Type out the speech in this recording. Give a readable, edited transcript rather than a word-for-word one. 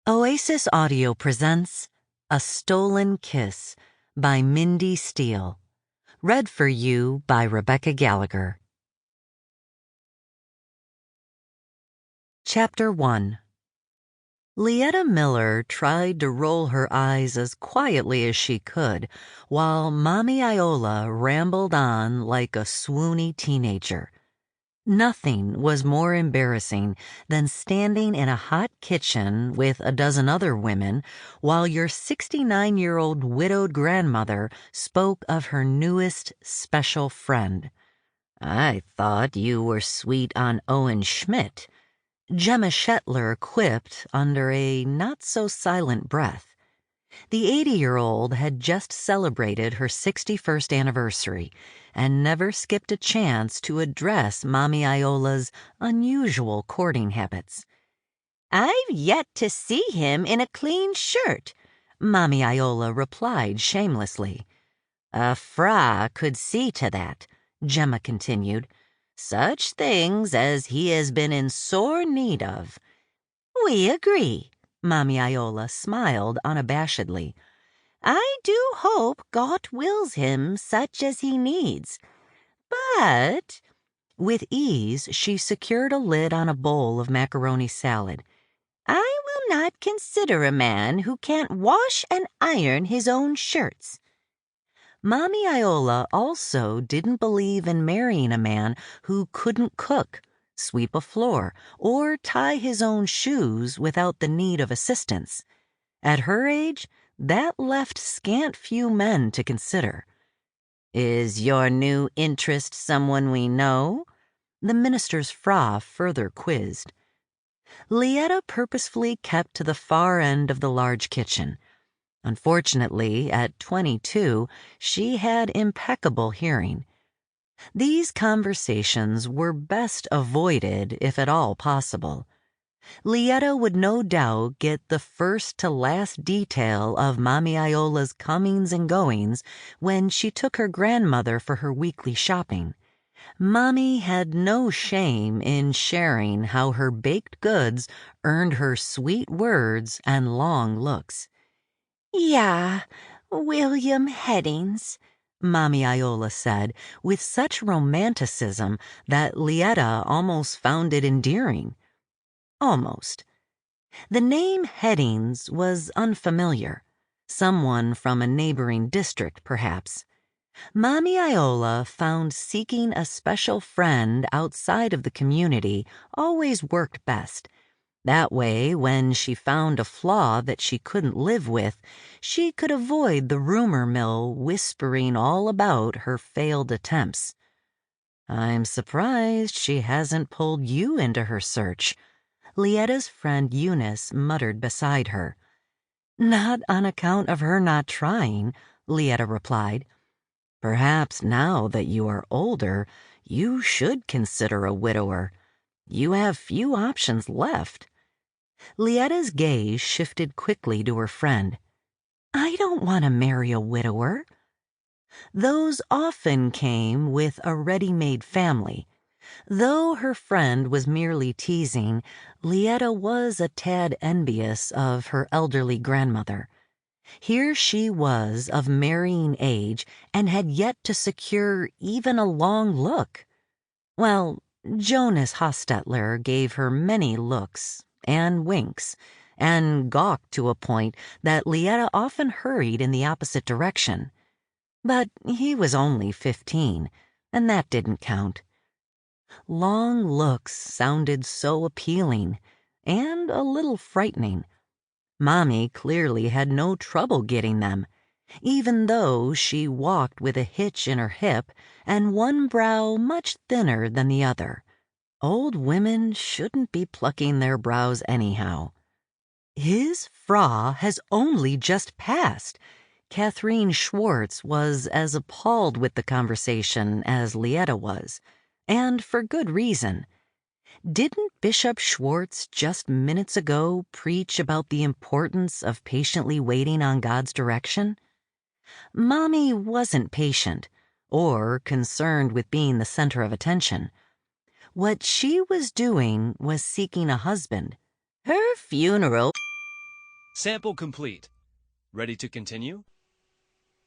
Oasis Audio presents A Stolen Kiss by Mindy Steele. Read for you by Rebecca Gallagher. Chapter 1. LeEtta Miller tried to roll her eyes as quietly as she could while Mommy Iola rambled on like a swoony teenager. Nothing was more embarrassing than standing in a hot kitchen with a dozen other women while your 69-year-old widowed grandmother spoke of her newest special friend. "I thought you were sweet on Owen Schmidt," Gemma Shetler quipped under a not-so-silent breath. The 80-year-old had just celebrated her 61st anniversary and never skipped a chance to address Mommy Iola's unusual courting habits. "I've yet to see him in a clean shirt," Mommy Iola replied shamelessly. "A Fra could see to that," Gemma continued. "Such things as he has been in sore need of." "We agree," Mommy Iola smiled unabashedly. "I do hope God wills him such as he needs. But—" with ease, she secured a lid on a bowl of macaroni salad. "I will not consider a man who can't wash and iron his own shirts." Mommy Iola also didn't believe in marrying a man who couldn't cook, sweep a floor, or tie his own shoes without the need of assistance. At her age, that left scant few men to consider. "Is your new interest someone we know?" the minister's Fra further quizzed. LeEtta purposefully kept to the far end of the large kitchen. Unfortunately, at 22, she had impeccable hearing. These conversations were best avoided if at all possible. LeEtta would no doubt get the first to last detail of Mommy Iola's comings and goings when she took her grandmother for her weekly shopping. Mommy had no shame in sharing how her baked goods earned her sweet words and long looks. "Yeah, William Heddings," Mommy Iola said with such romanticism that LeEtta almost found it endearing. Almost. The name Heddings was unfamiliar. Someone from a neighboring district, perhaps. Mommy Iola found seeking a special friend outside of the community always worked best. That way, when she found a flaw that she couldn't live with, she could avoid the rumor mill whispering all about her failed attempts. "I'm surprised she hasn't pulled you into her search," LeEtta's friend Eunice muttered beside her. "Not on account of her not trying," LeEtta replied. "Perhaps now that you are older, you should consider a widower. You have few options left." LeEtta's gaze shifted quickly to her friend. "I don't want to marry a widower." Those often came with a ready-made family. Though her friend was merely teasing, LeEtta was a tad envious of her elderly grandmother. Here she was of marrying age and had yet to secure even a long look. Well, Jonas Hostetler gave her many looks and winks, and gawked to a point that LeEtta often hurried in the opposite direction. But he was only 15, and that didn't count. Long looks sounded so appealing, and a little frightening. Mommy clearly had no trouble getting them, even though she walked with a hitch in her hip and one brow much thinner than the other. Old women shouldn't be plucking their brows anyhow. "His Fra has only just passed." Catherine Schwartz was as appalled with the conversation as LeEtta was, and for good reason. Didn't Bishop Schwartz just minutes ago preach about the importance of patiently waiting on God's direction? Mommy wasn't patient, or concerned with being the center of attention. What she was doing was seeking a husband. Her funeral Sample complete. Ready to continue?